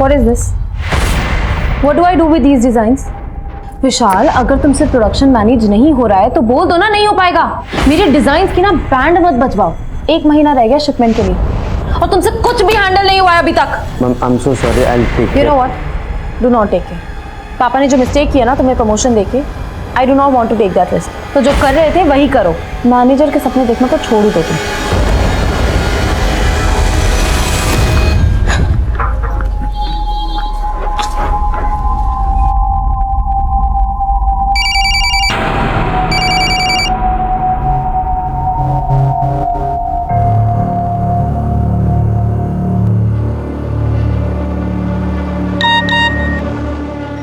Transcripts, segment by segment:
What is this? What do I do with these designs? विशाल, अगर तुमसे production manage नहीं हो रहा है तो बोल दो ना, नहीं हो पाएगा। मेरे डिजाइन की ना बैंड मत बजवाओ। 1 महीना रह गया शिपमेंट के लिए और तुमसे कुछ भी हैंडल नहीं हुआ है अभी तक। Ma'am I am so sorry, I will take care. You know what? Do not take care. पापा ने जो मिस्टेक किया ना तुम्हें प्रमोशन देके, I do not want to take that risk. तो जो कर रहे थे वही करो। मैनेजर के सपने देखना तो छोड़ ही दो तुम।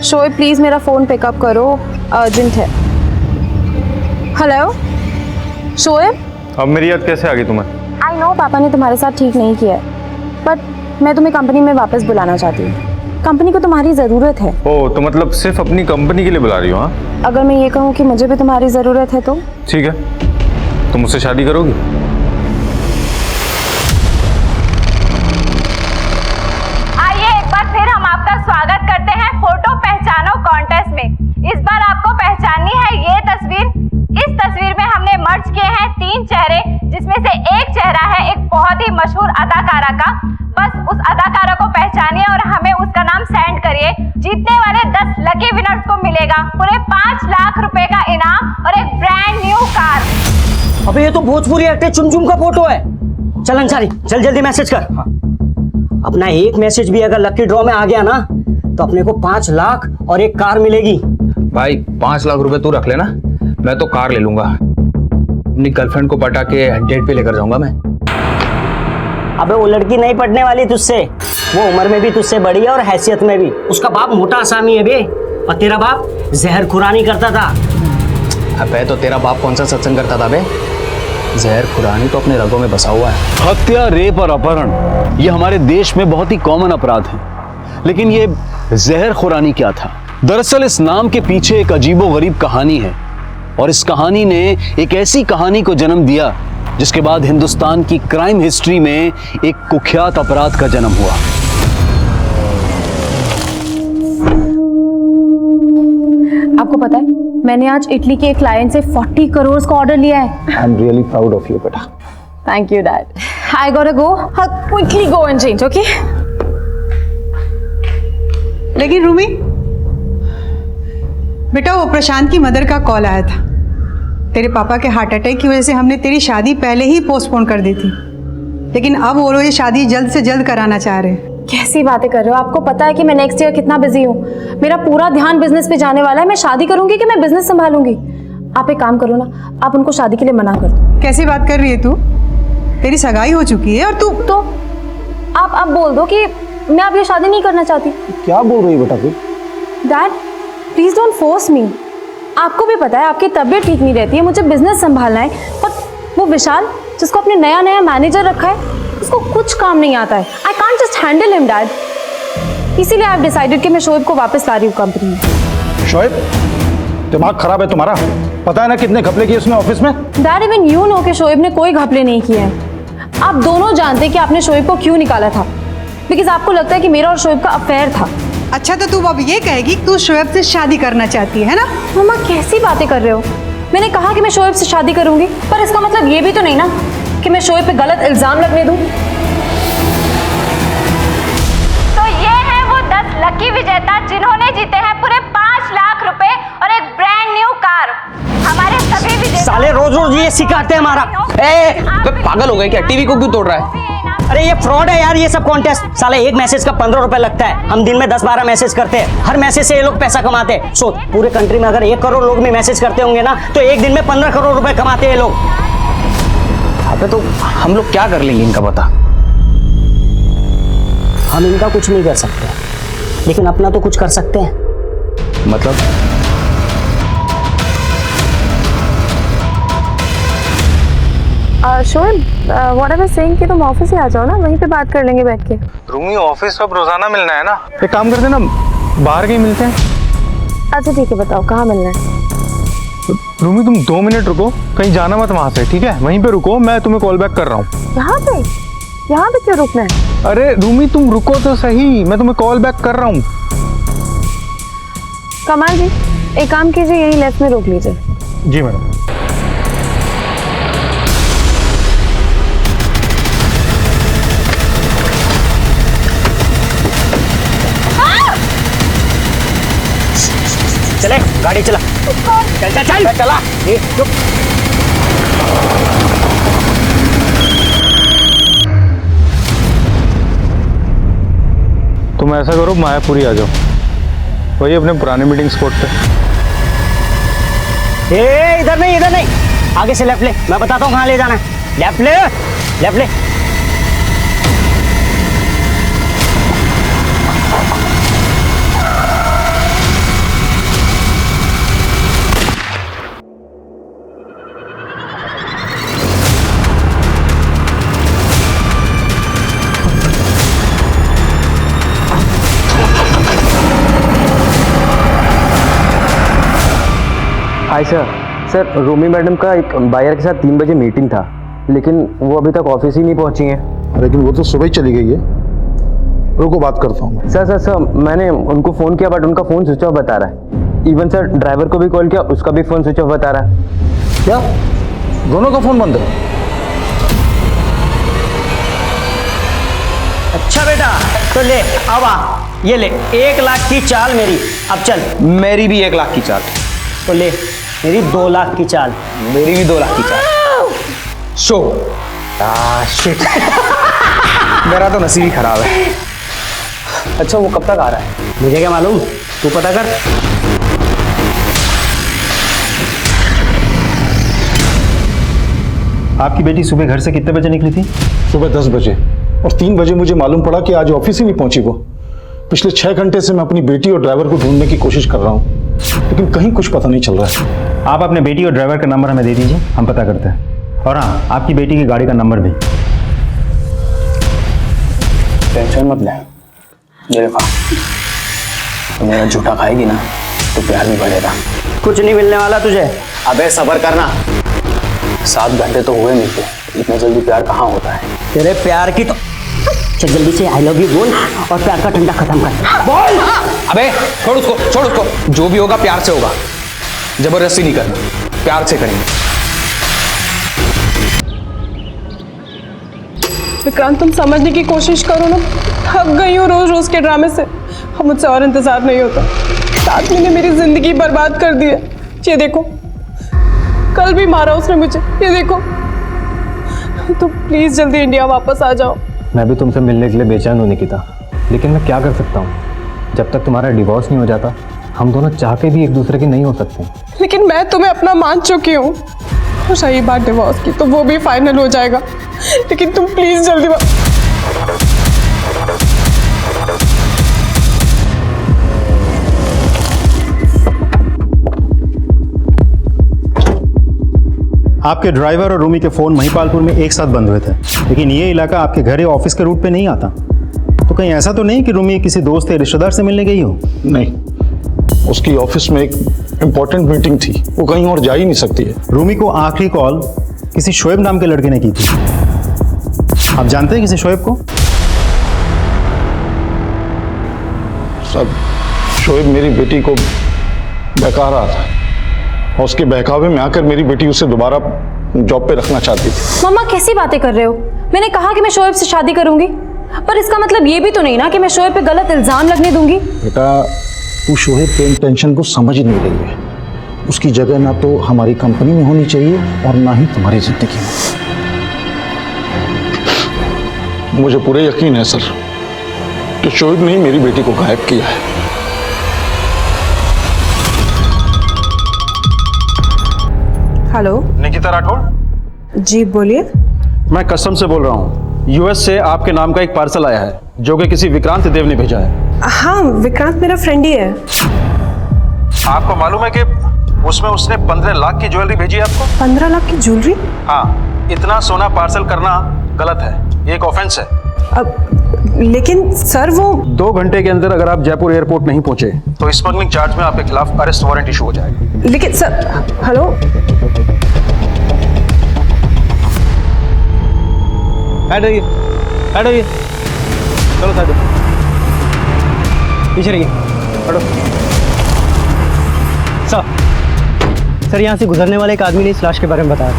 शोएब प्लीज मेरा फोन पिकअप करो, अर्जेंट है। हेलो शोएब। अब मेरी याद कैसे आ गई तुम्हें? आई नो पापा ने तुम्हारे साथ ठीक नहीं किया है, बट मैं तुम्हें कंपनी में वापस बुलाना चाहती हूँ। कंपनी को तुम्हारी ज़रूरत है। ओह, तो मतलब सिर्फ अपनी कंपनी के लिए बुला रही हो? हाँ, अगर मैं ये कहूँ कि मुझे भी तुम्हारी ज़रूरत है तो? ठीक है, तुम मुझसे शादी करोगी? आइए एक बार फिर हम आपका स्वागत करते हैं फोटो पहचानो कॉन्टेस्ट में। इस बार आपको पहचाननी है ये तस्वीर। इस तस्वीर में हमने मर्ज किए हैं 3 चेहरे, जिसमें से एक चेहरा है एक बहुत ही मशहूर अदाकारा का। बस उस अदाकारा को पहचानिए और हमें उसका नाम सेंड करिए। जीतने वाले 10 लकी विनर्स को मिलेगा पूरे 5 लाख रुपए का इनाम और एक ब्रांड न्यू कार। अबे ये तो भोजपुरी एक्टर चुमचुम का फोटो है। चल अंसारी, चल जल्दी मैसेज कर। अपना एक मैसेज भी अगर लकी ड्रॉ में आ गया ना तो अपने को 5 लाख और एक कार मिलेगी। भाई 5 लाख रुपए तू रख लेना, मैं तो कार ले लूंगा। अपनी गर्लफ्रेंड को पटा के डेट पे लेकर जाऊंगा मैं। अबे वो लड़की नहीं पढ़ने वाली तुझसे, वो उम्र में भी तुझसे बड़ी है और हैसियत में भी। उसका बाप मोटा आसामी है बे, और तेरा बाप जहर खुरानी करता था। अबे तो तेरा बाप कौन सा सत्संग करता था बे? जहर खुरानी तो अपने रगों में बसा हुआ है। हत्या, रेप और अपहरण ये हमारे देश में बहुत ही कॉमन अपराध हैं, लेकिन ये जहर खुरानी क्या था? दरअसल इस नाम के पीछे एक अजीबोगरीब कहानी है, और इस कहानी ने एक ऐसी कहानी को जन्म दिया जिसके बाद हिंदुस्तान की क्राइम हिस्ट्री में एक कुख्यात अपराध का जन्म हुआ। आपको पता है मैंने आज इटली के एक क्लाइंट से 40 करोड़ का ऑर्डर लिया है। I am really proud of you बेटा। Thank you dad. I gotta go, quickly go and change, okay? लेकिन रूमी बेटा, वो प्रशांत की मदर का कॉल आया था। तेरे पापा के हार्ट अटैक की वजह से हमने तेरी शादी पहले ही पोस्टपोन कर दी थी, लेकिन अब वो लोग ये शादी जल्द से जल्द कराना चाह रहे हैं। कैसी बातें कर रहे हो? आपको पता है कि मैं नेक्स्ट ईयर कितना बिजी हूँ। मेरा पूरा ध्यान बिजनेस पे जाने वाला है। मैं शादी करूंगी कि मैं बिजनेस संभालूंगी? आप एक काम करो ना, आप उनको शादी के लिए मना कर दो। कैसी बात कर रही है तू? तेरी सगाई हो चुकी है और तू तो आप अब बोल दो कि मैं अब ये शादी नहीं करना चाहती। क्या बोल रही है बेटा तू? Dad please don't force me. आपको भी पता है आपकी तबीयत ठीक नहीं रहती है, मुझे बिजनेस संभालना है। पर वो विशाल जिसको अपने नया मैनेजर रखा है, उसको कुछ काम नहीं आता है। I can't just handle him dad. इसीलिए आई हैव डिसाइडेड कि मैं शोएब को वापस ला रही हूँ कंपनी में। शोएब, दिमाग खराब है तुम्हारा? पता है ना कितने घपले किए उसने ऑफिस में? डैड इवन यू नो कि शोएब ने कोई घपले नहीं किए हैं। आप दोनों जानते कि आपने शोएब को क्यों निकाला था, बिकॉज आपको लगता है कि मेरा और शोएब का अफेयर था। अच्छा तो तू अब ये कहेगी कि तू शोएब से शादी करना चाहती है ना? मम्मा कैसी बातें कर रहे हो? मैंने कहा कि मैं शोएब से शादी करूंगी, पर इसका मतलब ये भी तो नहीं ना कि मैं शोएब पे गलत इल्जाम लगने दूं। तो ये है वो 10 लकी विजेता जिन्होंने जीते हैं पूरे 5 लाख रुपए और एक ब्रांड न्यू कार। हमारे सभी विजेता साले रोज रोज ये सिखाते हैं हमारा। पागल हो गए क्या? टीवी को क्यों तोड़ रहा है? अरे ये फ्रॉड है यार, ये सब कॉन्टेस्ट। साले एक मैसेज का 15 रुपए लगता है। हम दिन में 10-12 मैसेज करते हैं, हर मैसेज से ये लोग पैसा कमाते हैं। सो पूरे कंट्री में अगर 1 करोड़ लोग भी मैसेज करते होंगे ना, तो एक दिन में 15 करोड़ रुपए कमाते हैं लोग। अबे तो हम लोग क्या कर लेंगे इनका बता? हम इनका कुछ नहीं कर सकते, लेकिन अपना तो कुछ कर सकते हैं। मतलब Shoaib, what I was saying कि तुम ऑफिस ही आ जाओ ना, वहीं पे बात कर लेंगे बैठ के। रूमी, ऑफिस अब रोजाना मिलना है ना? एक काम करते ना, बाहर कहीं मिलते हैं। अच्छा ठीक है, बताओ कहाँ मिलना है? रूमी तुम 2 मिनट रुको, कहीं जाना मत वहां से, ठीक है? वहीं पे रुको, मैं तुम्हें कॉल बैक कर रहा हूँ। यहाँ पे क्यों रुकना है? अरे रूमी तुम रुको तो सही, मैं तुम्हें कॉल बैक कर रहा हूँ। कमाल जी, एक काम कीजिए, यही लेफ्ट में रोक लीजिए। जी मैडम। चले गाड़ी चला। चल चल चल चला। ये चुप। तुम ऐसा करो, मायापुरी आ जाओ, वही अपने पुराने मीटिंग स्पॉट पे। ए इधर नहीं, आगे से लेफ्ट ले, मैं बताता हूँ कहाँ ले जाना है। लेफ्ट ले। हाय सर, रूमी मैडम का एक बायर के साथ 3 बजे मीटिंग था, लेकिन वो अभी तक ऑफिस ही नहीं पहुंची हैं। लेकिन वो तो सुबह ही चली गई है। रुको बात करता हूँ। सर मैंने उनको फ़ोन किया बट उनका फ़ोन स्विच ऑफ बता रहा है। इवन सर ड्राइवर को भी कॉल किया, उसका भी फ़ोन स्विच ऑफ बता रहा है। क्या दोनों का फोन बंद है? अच्छा बेटा, तो ले अब आ, ये ले 1 लाख की चाल मेरी। अब चल। मेरी भी 1 लाख की चाल। तो ले मेरी 2 लाख की चाल। मेरी भी 2 लाख की चाल। सो शिट मेरा तो नसीब ही खराब है। अच्छा वो कब तक आ रहा है? मुझे क्या मालूम, तू पता कर। आपकी बेटी सुबह घर से कितने बजे निकली थी? सुबह 10 बजे, और 3 बजे मुझे मालूम पड़ा कि आज ऑफिस ही नहीं पहुंची वो। पिछले 6 घंटे से मैं अपनी बेटी और ड्राइवर को ढूंढने की कोशिश कर रहा हूँ, लेकिन कहीं कुछ पता नहीं चल रहा है। आप अपने बेटी और ड्राइवर का नंबर हमें दे दीजिए, हम पता करते हैं। और हाँ, आपकी बेटी की गाड़ी का नंबर भी। टेंशन मत ले, ये देखा, तो मेरा झूठा खाएगी ना तो प्यार भी बढ़ेगा। कुछ नहीं मिलने वाला तुझे। अबे सब्र करना, 7 घंटे तो हुए मिलते, इतना जल्दी प्यार कहाँ होता है? तेरे प्यार की तो चल जल्दी से आई लव यू बोल और प्यार का ठंडा खत्म कर। बोल। अबे छोड़ उसको, जो भी होगा प्यार से होगा, जबरदस्ती नहीं करना, प्यार से करेंगे। विक्रांत, तुम समझने की कोशिश करो ना, थक गई हूँ रोज के ड्रामे से। अब मुझसे और इंतजार नहीं होता। इस आदमी ने मेरी जिंदगी बर्बाद कर दी है। ये देखो, कल भी मारा उसने मुझे, ये देखो। तो प्लीज जल्दी इंडिया वापस आ जाओ। मैं भी तुमसे मिलने के लिए बेचैन हूँ निकिता, लेकिन मैं क्या कर सकता हूँ? जब तक तुम्हारा डिवोर्स नहीं हो जाता, हम दोनों चाह के भी एक दूसरे के नहीं हो सकते। लेकिन मैं तुम्हें अपना मान चुकी हूँ, और सही बात डिवोर्स की तो वो भी फाइनल हो जाएगा। लेकिन तुम प्लीज जल्दी आपके ड्राइवर और रूमी के फ़ोन महिपालपुर में एक साथ बंद हुए थे, लेकिन ये इलाका आपके घर या ऑफिस के रूट पे नहीं आता। तो कहीं ऐसा तो नहीं कि रूमी किसी दोस्त या रिश्तेदार से मिलने गई हो? नहीं, उसकी ऑफिस में एक इम्पोर्टेंट मीटिंग थी, वो कहीं और जा ही नहीं सकती है। रूमी को आखिरी कॉल किसी शोएब नाम के लड़के ने की थी। आप जानते हैं किसी शोएब को? सब शोएब मेरी बेटी को बहका रहा था, और उसके बहकावे में आकर मेरी बेटी उसे दोबारा जॉब पे रखना चाहती थी। मम्मा कैसी बातें कर रहे हो? मैंने कहा कि मैं शोएब से शादी करूंगी, पर इसका मतलब ये भी तो नहीं ना कि मैं शोएब पे गलत इल्जाम लगने दूंगी। बेटा, तू शोएब के इंटेंशन को समझ नहीं रही है। उसकी जगह ना तो हमारी कंपनी में होनी चाहिए और ना ही तुम्हारी जिंदगी में। मुझे पूरे यकीन है सर कि शोएब ने ही मेरी बेटी को गायब किया है। हेलो, निकिता राठौड़ जी बोलिए। मैं कस्टम से बोल रहा हूँ। यूएस से आपके नाम का एक पार्सल आया है जो कि किसी विक्रांत देव ने भेजा है। हाँ, विक्रांत मेरा फ्रेंड ही है। आपको मालूम है कि उसमें उसने 15 लाख की ज्वेलरी भेजी है आपको? 15 लाख की ज्वेलरी? हाँ, इतना सोना पार्सल करना गलत है, ये एक ऑफेंस है। अब लेकिन सर वो 2 घंटे के अंदर अगर आप जयपुर एयरपोर्ट नहीं पहुंचे तो स्मगलिंग चार्ज में आपके खिलाफ अरेस्ट वारंट इशू हो जाएगा। लेकिन सर, हेलो, हट रही। चलो साइड पीछे रहिए, हटो। सर यहाँ से गुजरने वाले एक आदमी ने इस लाश के बारे में बताया था।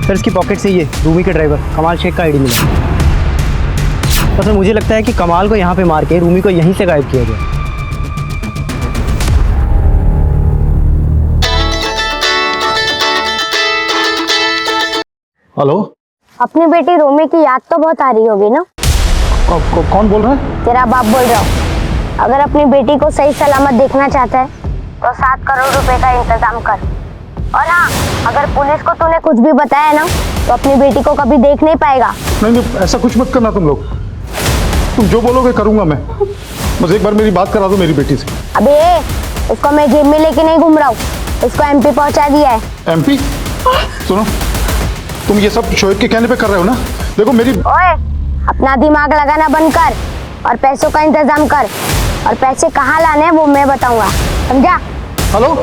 सर इसकी पॉकेट से ये रूमी के ड्राइवर कमाल शेख का आईडी मिला। तो सर मुझे लगता है कि कमाल को यहाँ पे मार के रूमी को यहीं से गायब किया गया। हेलो, अपनी बेटी रोमी की याद तो बहुत आ रही होगी ना? कौन बोल रहा है? तेरा बाप बोल रहा हूँ। अगर अपनी बेटी को सही सलामत देखना चाहता है तो 7 करोड़ रुपए का इंतजाम कर। और हाँ, अगर पुलिस को तूने कुछ भी बताया ना तो अपनी बेटी को कभी देख नहीं पाएगा। नहीं, ऐसा कुछ मत करना तुम लोग। तुम जो बोलोगे करूंगा मैं। बस एक बार मेरी बात करा दो मेरी बेटी से। अबे उसको मैं जेब में लेके नहीं घूम रहा हूँ, उसको MP पहुंचा दिया है। MP? सुनो, तुम ये सब शोएब के कहने पे कर रहे हो ना? देखो मेरी। ओए, अपना दिमाग लगाना बंद कर और पैसों का इंतजाम कर। और पैसे कहाँ लाने हैं वो मैं बताऊंगा, समझा? हेलो,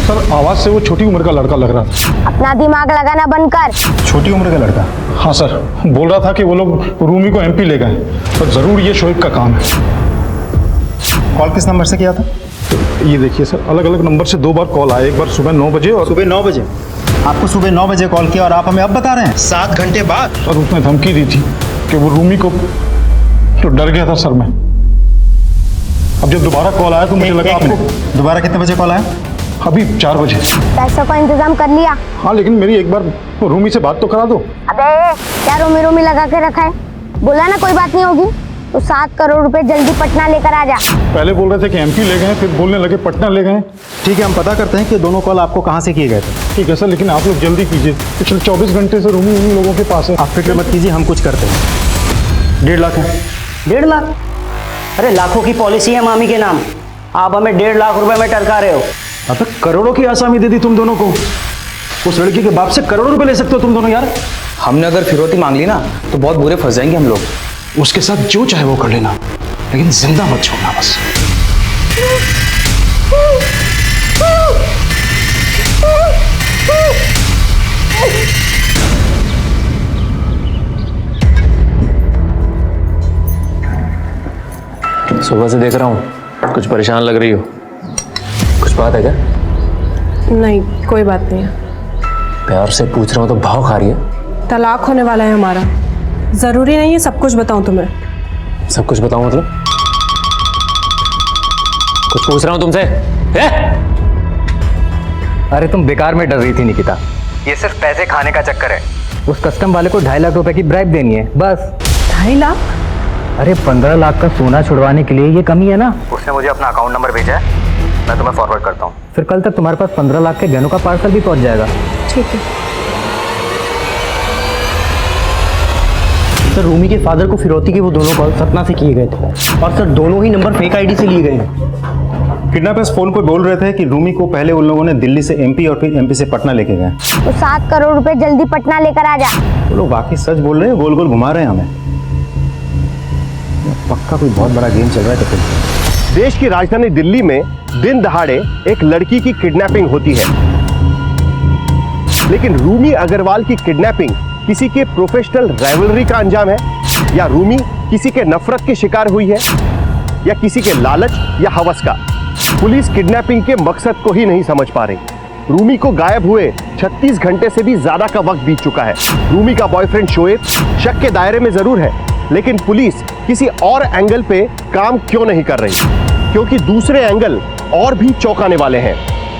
सर आवाज से वो छोटी उम्र का लड़का लग रहा था। अपना दिमाग लगाना बंद कर। छोटी उम्र का लड़का? हाँ सर, बोल रहा था कि वो लोग रूमी को MP ले गए, पर जरूर ये शोएब का काम है। कॉल किस नंबर से किया था? तो ये देखिए सर, अलग अलग नंबर से 2 बार कॉल आया। एक बार सुबह 9 बजे और सुबह 9 बजे। आपको सुबह 9 बजे कॉल किया और आप हमें अब बता रहे हैं 7 घंटे बाद? सर उसने धमकी दी थी कि वो रूमी को, तो डर गया था सर मैं। अब जब दोबारा कॉल आया तो मुझे लगा आपको। दोबारा कितने बजे कॉल आया? अभी 4 बजे। पैसों का इंतजाम कर लिया? हाँ, लेकिन मेरी एक बार रूमी से बात तो करा दो। अबे क्या रोमी लगा के रखा है? बोला ना कोई बात नहीं होगी। तो 7 करोड़ रुपए जल्दी पटना लेकर आ जा। पहले बोल रहे थे कि MP ले गए, फिर बोलने लगे पटना ले गए। ठीक है, हम पता करते हैं कि दोनों कॉल आपको कहाँ से किए गए थे। ठीक है सर, लेकिन आप लोग जल्दी कीजिए। पिछले 24 घंटे से रूमी उन्हीं लोगों के पास है। आप फिक्र मत कीजिए, हम कुछ करते हैं। 1.5 लाख है। 1.5 लाख? अरे लाखों की पॉलिसी है मामी के नाम, आप हमें 1.5 लाख रुपए में टरका रहे हो। अब करोड़ों की आसामी दे दी तुम दोनों को। उस लड़की के बाप से करोड़ों रुपए ले सकते हो तुम दोनों यार। हमने अगर फिरौती मांग ली ना तो बहुत बुरे फंस जाएंगे हम लोग। उसके साथ जो चाहे वो कर लेना, लेकिन जिंदा मत छोड़ना बस। सुबह से देख रहा हूँ, कुछ परेशान लग रही हो। कुछ बात है क्या? नहीं, कोई बात नहीं है। प्यार से पूछ रहा हूँ तो भाव खा रही है। तलाक होने वाला है हमारा, जरूरी नहीं है सब कुछ बताऊं तुम्हें। सब कुछ बताऊं मतलब? कुछ पूछ रहा हूँ तुमसे। अरे तुम बेकार में डर रही थी निकिता, ये सिर्फ पैसे खाने का चक्कर है। उस कस्टम वाले को 2.5 लाख रुपए की ब्राइब देनी है बस। 2.5 लाख? अरे 15 लाख का सोना छुड़वाने के लिए ये कमी है ना। उसने मुझे अपना अकाउंट नंबर भेजा है, मैं तुम्हें फॉरवर्ड करता हूँ। फिर कल तक तुम्हारे पास 15 लाख के गहनों का पार्सल भी पहुंच जाएगा। ठीक है। सर रूमी के फादर को फिरौती के वो दोनों कॉल सतना से किए गए थे और सर दोनों ही नंबर फेक आईडी से लिए गए हैं। किडनैपर्स फोन पर बोल रहे थे कि रूमी को पहले उन लोगों ने दिल्ली से MP और फिर MP से पटना लेके गए। तो 7 करोड़ रुपए जल्दी पटना लेकर आ जा। वो लोग वाकई सच बोल रहे हैं, गोल गोल घुमा रहे हैं हमें। पक्का कोई बहुत बड़ा गेम चल रहा है। तो देश की राजधानी दिल्ली में दिन दहाड़े एक लड़की की किडनैपिंग होती है, लेकिन रूमी अग्रवाल की किडनैपिंग किसी के प्रोफेशनल राइवलरी का अंजाम है, या रूमी किसी के नफरत की शिकार हुई है, या किसी के लालच या हवस का। पुलिस किडनैपिंग के मकसद को ही नहीं समझ पा रही। रूमी को गायब हुए 36 घंटे से भी ज्यादा का वक्त बीत चुका है। रूमी का बॉयफ्रेंड शोएब शक के दायरे में जरूर है, लेकिन पुलिस किसी और एंगल पे काम क्यों नहीं कर रही? क्योंकि दूसरे एंगल और भी चौंकाने वाले हैं।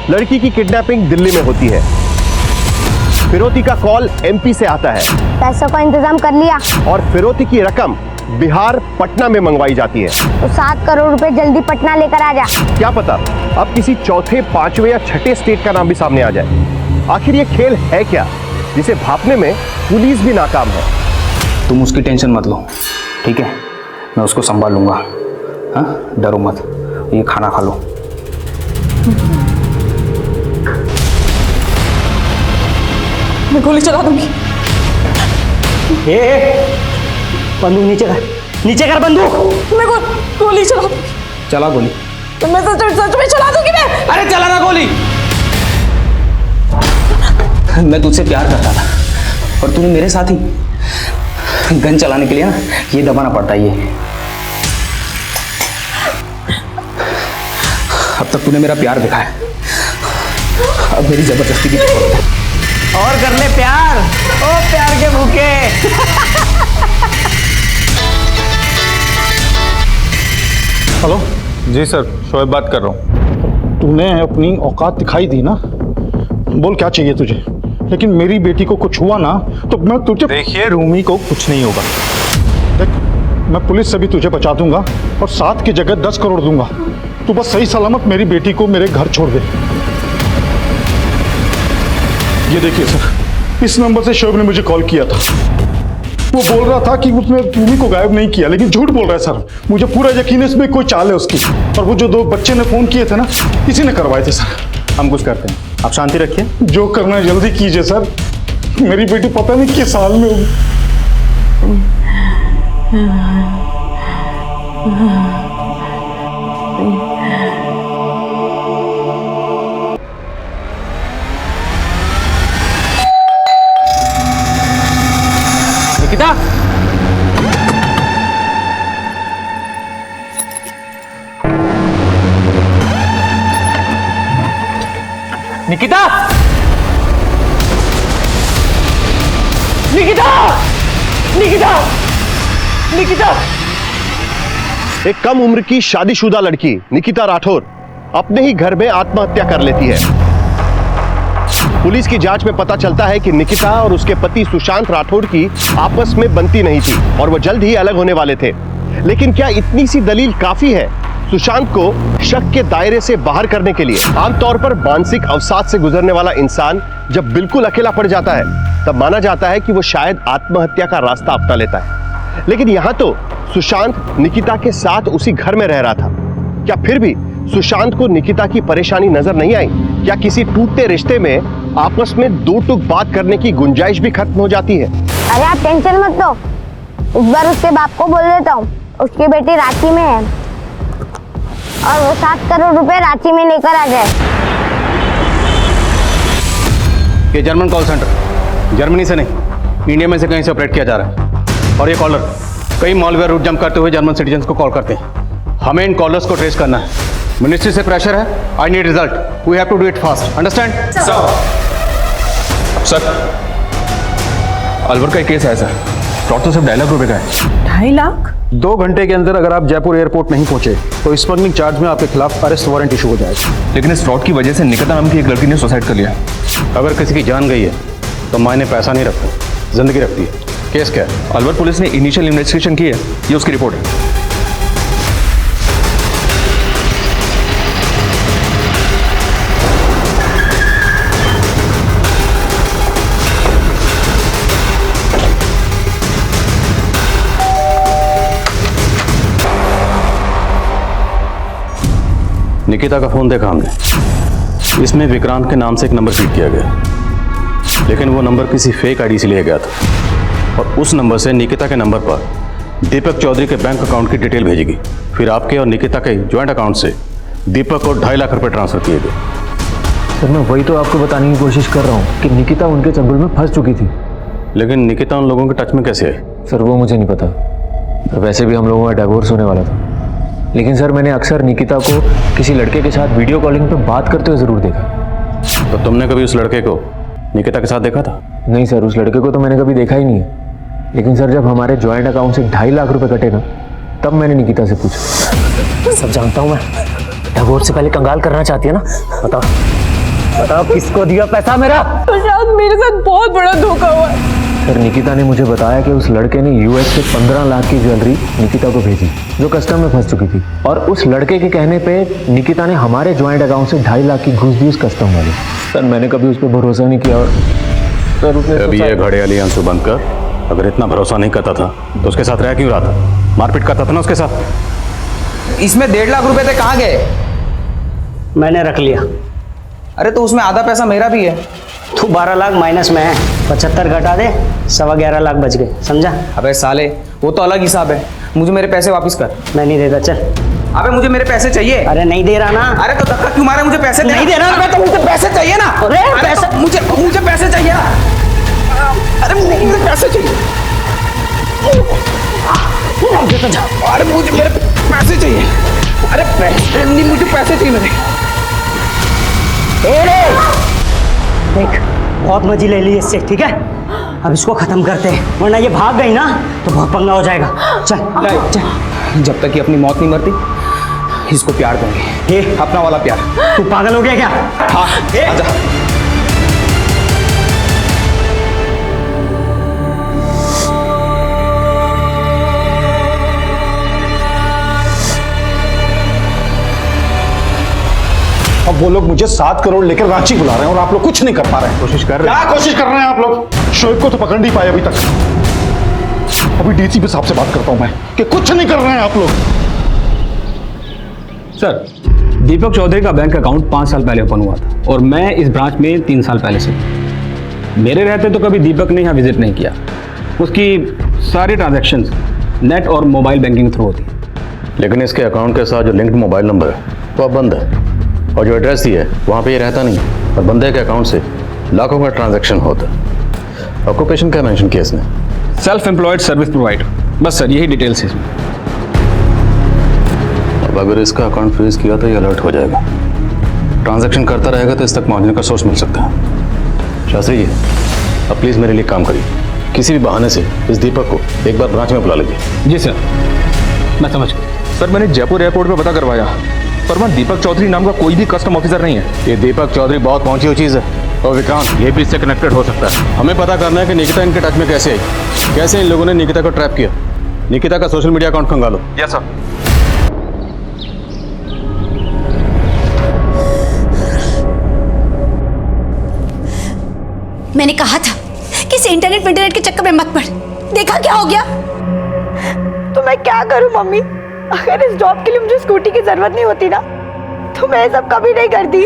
लड़की की किडनैपिंग दिल्ली में होती है, फिरौती का कॉल MP से आता है, पैसों का इंतजाम कर लिया और फिरौती की रकम बिहार पटना में मंगवाई जाती है। तो 7 करोड़ रुपए जल्दी पटना लेकर आ जा। क्या पता अब किसी चौथे, पांचवें या छठे स्टेट का नाम भी सामने आ जाए। आखिर ये खेल है क्या जिसे भापने में पुलिस भी नाकाम है? तुम उसकी टेंशन मत लो, ठीक है? मैं उसको संभाल लूंगा। हाँ, डरो मत, ये खाना खा लो। मैं गोली चला दूंगी। बंदूक नीचे कर बंदूक। मैं गोली चला दूंगी। चला गोली। तो मैं सच में चला दूंगी मैं। अरे चला ना गोली। मैं तुझसे प्यार करता था और तूने मेरे साथ ही गन चलाने के लिए ना ये दबाना पड़ता है ये। अब तक तूने मेरा प्यार देखा है, अब मेरी जबरदस्ती की जरूरत है। और कर ले प्यार, ओ प्यार के भूखे। हेलो। जी सर, शोएब बात कर रहा हूँ। तूने अपनी औकात दिखाई दी ना, बोल क्या चाहिए तुझे। लेकिन मेरी बेटी को कुछ हुआ ना तो मैं तुझे। देखिए रूमी को कुछ नहीं होगा। देख, मैं पुलिस से भी तुझे बचा दूंगा और 7 की जगह 10 करोड़ दूंगा। तू बस सही सलामत मेरी बेटी को मेरे घर छोड़ दे। ये देखिए सर, इस नंबर से शोएब ने मुझे कॉल किया था। वो बोल रहा था कि उसने रूमी को गायब नहीं किया, लेकिन झूठ बोल रहा है सर। मुझे पूरा यकीन है इसमें कोई चाल है उसकी। और वो जो 2 बच्चे ने फोन किए थे ना, इसी ने करवाए थे सर। हम कुछ करते हैं, आप शांति रखिए। जो करना है जल्दी कीजिए सर। मेरी बेटी पता नहीं किस साल में होगी। निकिता, निकिता, निकिता, निकिता, निकिता। एक कम उम्र की शादीशुदा लड़की निकिता राठौर अपने ही घर में आत्महत्या कर लेती है। पुलिस की जांच में पता चलता है कि निकिता और उसके पति सुशांत राठौर की आपस में बनती नहीं थी और वो जल्द ही अलग होने वाले थे। लेकिन क्या इतनी सी दलील काफी है सुशांत को शक के दायरे से बाहर करने के लिए? आमतौर पर मानसिक अवसाद से गुजरने वाला इंसान जब बिल्कुल अकेला पड़ जाता है तब माना जाता है कि वो शायद आत्महत्या का रास्ता अपना लेता है। लेकिन यहाँ तो सुशांत निकिता के साथ उसी घर में रह रहा था। क्या फिर भी सुशांत को निकिता की परेशानी नजर नहीं आई? क्या किसी टूटते रिश्ते में आपस में 2 टूक बात करने की गुंजाइश भी खत्म हो जाती है? अरे आप टेंशन मत लो, इस बार उसके बाप को बोल देता हूँ। उसकी बेटी रांची में है और वो 7 करोड़ रुपए रांची में लेकर आ जाए। ये जर्मन कॉल सेंटर जर्मनी से नहीं, इंडिया में से कहीं से ऑपरेट किया जा रहा है। और ये कॉलर कई मॉलवेयर रूट जंप करते हुए जर्मन सिटीजन्स को कॉल करते हैं। हमें इन कॉलर्स को ट्रेस करना है। मिनिस्ट्री से प्रेशर है। I need result. We have to do it fast. Understand? Sir, Alwar का एक केस है सर। फ्रॉड तो सिर्फ 2.5 लाख रुपए का है। 2.5 लाख? 2 घंटे के अंदर अगर आप जयपुर एयरपोर्ट नहीं पहुंचे तो स्मगलिंग चार्ज में आपके खिलाफ अरेस्ट वारंट इशू हो जाएगा। लेकिन इस फ्रॉड की वजह से निकिता नाम की एक लड़की ने सुसाइड कर लिया। अगर किसी की जान गई है तो मायने पैसा नहीं रखता, जिंदगी रखती है। केस क्या है? अलवर पुलिस ने इनिशियल इन्वेस्टिगेशन की है, ये उसकी रिपोर्ट है। निकिता का फोन देखा हमने। इसमें विक्रांत के नाम से एक नंबर फीड किया गया, लेकिन वो नंबर किसी फेक आईडी से लिया गया था और उस नंबर से निकिता के नंबर पर दीपक चौधरी के बैंक अकाउंट की डिटेल भेजी गई। फिर आपके और निकिता के ज्वाइंट अकाउंट से दीपक को 2.5 लाख रुपए ट्रांसफर किए गए। सर मैं वही तो आपको बताने की कोशिश कर रहा हूँ कि निकिता उनके चंगुल में फंस चुकी थी। लेकिन निकिता उन लोगों के टच में कैसे आई? सर वो मुझे नहीं पता। वैसे भी हम लोगों का डिवोर्स होने वाला था। लेकिन सर मैंने अक्सर निकिता को किसी लड़के के साथ वीडियो कॉलिंग पे बात करते हुए ज़रूर देखा। तो तुमने कभी उस लड़के को निकिता के साथ देखा था? नहीं सर, उस लड़के को तो मैंने कभी देखा ही नहीं है। लेकिन सर जब हमारे जॉइंट अकाउंट से 2.5 लाख रुपए कटे ना, तब मैंने निकिता से पूछा। सब जानता हूँ मैं। डिवोर्स से पहले कंगाल करना चाहती है ना? बताओ किसको दिया पैसा मेरा? शायद मेरे साथ बहुत बड़ा धोखा हुआ है। सर निकिता ने मुझे बताया कि उस लड़के ने यूएस से 15 लाख की ज्वेलरी निकिता को भेजी जो कस्टम में फंस चुकी थी। और उस लड़के के कहने पे निकिता ने हमारे जॉइंट अकाउंट से 2.5 लाख की घूस दी उस कस्टम वाले। सर मैंने कभी उस पर भरोसा नहीं किया। और सर उसने अभी ये घड़ियाली आंसू बंद कर। अगर इतना भरोसा नहीं करता था तो उसके साथ रह क्यों रहा था? मारपीट करता था ना उसके साथ। इसमें 1.5 लाख रुपए थे, कहाँ गए? मैंने रख लिया। अरे तो उसमें आधा पैसा मेरा भी है। तू 12 लाख माइनस में है, 75 घटा दे, 11.25 लाख बच गए, समझा? अबे साले, वो तो अलग हिसाब है, मुझे मेरे पैसे वापस कर। मैं नहीं देता, चल। अबे मुझे मेरे पैसे चाहिए। अरे नहीं दे रहा ना। अरे तो धक्का क्यों मारे, मुझे पैसे नहीं दे रहा। अबे तो मुझे पैसे चाहिए ना। अरे पैसे तो मुझे पैसे चाहिए ना। अरे मुझे पैसे चाहिए। अरे मुझे मेरे पैसे चाहिए। अरे पैसे नहीं, मुझे पैसे चाहिए मेरे। देख, बहुत मजे ले ली इससे, ठीक है? अब इसको खत्म करते हैं, वरना ये भाग गई ना तो बहुत पंगा हो जाएगा। चल चल। जब तक ये अपनी मौत नहीं मरती, इसको प्यार देंगे। ये अपना वाला प्यार। तू पागल हो गया क्या? हाँ, आजा। अब वो लोग मुझे 7 करोड़ लेकर रांची बुला रहे हैं और आप लोग कुछ नहीं कर पा रहे हैं। कोशिश कर रहे क्या कोशिश कर रहे हैं आप लोग? शोएब को तो पकड़ नहीं पाए अभी तक। अभी डीसीपी साहब से बात करता हूं मैं कि कुछ नहीं कर रहे हैं आप लोग। सर, दीपक चौधरी का बैंक अकाउंट 5 साल पहले ओपन हुआ था और मैं इस ब्रांच में 3 साल पहले से। मेरे रहते तो कभी दीपक ने यहाँ विजिट नहीं किया। उसकी सारी ट्रांजैक्शंस नेट और मोबाइल बैंकिंग के थ्रू होती है। लेकिन इसके अकाउंट के साथ जो लिंक्ड मोबाइल नंबर है वो अब बंद है, और जो एड्रेस दी है वहाँ पे ये रहता नहीं, और बंदे के अकाउंट से लाखों का ट्रांजैक्शन होता है। ऑक्यूपेशन क्या मेंशन किया इसने? Self employed service provider. बस सर, यही डिटेल्स है इसमें। अब अगर इसका अकाउंट फ्रीज किया तो ये अलर्ट हो जाएगा। ट्रांजैक्शन करता रहेगा तो इस तक पहुँचने का सोर्स मिल सकता है। शास्त्री जी, अब प्लीज़ मेरे लिए काम करिए। किसी भी बहाने से इस दीपक को एक बार ब्रांच में बुला लीजिए। जी सर, मैं समझ गया। सर, मैंने जयपुर एयरपोर्ट पे पता करवाया, पर वहाँ दीपक चौधरी नाम का कोई भी कस्टम ऑफिसर नहीं है। ये दीपक चौधरी बहुत पहुंची हुई चीज़ है, और विक्रांत ये भी इससे कनेक्टेड हो सकता है। हमें पता करना है कि निकिता इनके टच में कैसे आई, कैसे इन लोगों ने निकिता को ट्रैप किया। निकिता का सोशल मीडिया अकाउंट खंगालो। Yes sir. मैंने कहा था कि इस इंटरनेट के चक्कर में मत पड़। देखा क्या हो गया? तो मैं क्या करूं मम्मी? अगर इस जॉब के लिए मुझे स्कूटी की जरूरत नहीं होती ना, तो मैं ये सब कभी नहीं करती।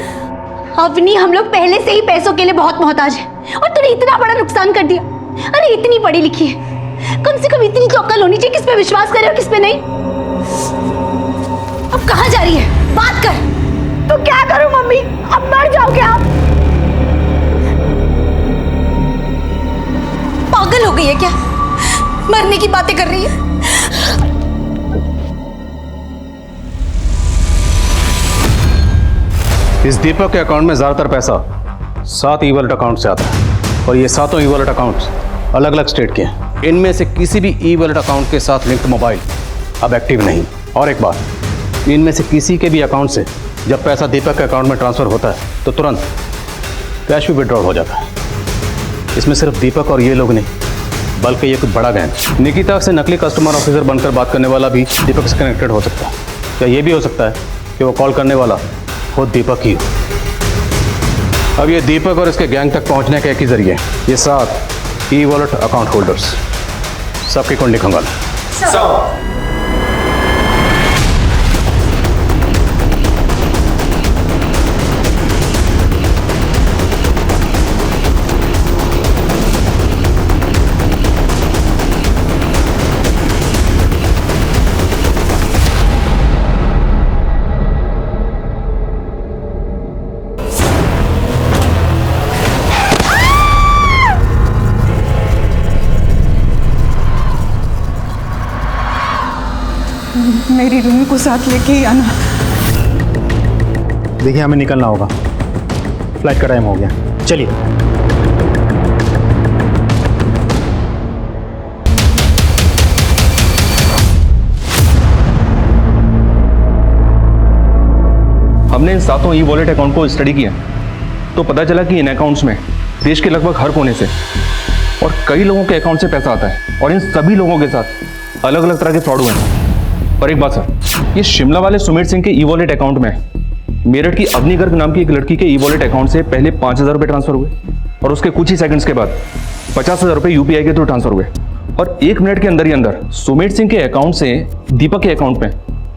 अवनी, हम लोग पहले से ही पैसों के लिए बहुत मोहताज हैं और तूने इतना बड़ा नुकसान कर दिया। अरे इतनी पढ़ी लिखी है, कम से कम इतनी तो अक्ल होनी चाहिए किस पे विश्वास करे और किस पे नहीं। अब कहाँ जा रही है? बात कर। तो क्या करूं मम्मी? अब मर जाओगे आप? पागल हो गई है क्या? मरने की बातें कर रही है। इस दीपक के अकाउंट में ज़्यादातर पैसा 7 ई वॉलेट अकाउंट से आता है, और ये 7 ई वॉलेट अकाउंट्स अलग अलग स्टेट के हैं। इनमें से किसी भी ई वॉलेट अकाउंट के साथ लिंक्ड मोबाइल अब एक्टिव नहीं। और एक बात, इनमें से किसी के भी अकाउंट से जब पैसा दीपक के अकाउंट में ट्रांसफ़र होता है तो तुरंत कैश भी विड्रॉल हो जाता है। इसमें सिर्फ दीपक और ये लोग नहीं, बल्कि ये कुछ बड़ा गैंग निकिता से नकली कस्टमर ऑफिसर बनकर बात करने वाला भी दीपक से कनेक्टेड हो सकता है। या ये भी हो सकता है कि वो कॉल करने वाला खुद दीपक ही हो। अब ये दीपक और इसके गैंग तक पहुंचने का एक ही जरिए, ये 7 ई वॉलेट अकाउंट होल्डर्स, सबकी कुंडली खंगालो। मेरी रूमी को साथ लेके ही आना। देखिए, हमें निकलना होगा, फ्लाइट का टाइम हो गया। चलिए। हमने इन 7 ई वॉलेट अकाउंट को स्टडी किया तो पता चला कि इन अकाउंट्स में देश के लगभग हर कोने से और कई लोगों के अकाउंट से पैसा आता है, और इन सभी लोगों के साथ अलग अलग तरह के फ्रॉड हुए हैं। और एक बात सर, ये शिमला वाले सुमित सिंह के ई वॉलेट अकाउंट में मेरठ की अवनी गर्ग नाम की एक लड़की के ई वॉलेट अकाउंट से पहले 5,000 रुपये ट्रांसफर हुए, और उसके कुछ ही सेकंड्स के बाद 50,000 रुपये यूपीआई के थ्रू ट्रांसफर हुए, और 1 मिनट के अंदर ही अंदर सुमित सिंह के अकाउंट से दीपक के अकाउंट में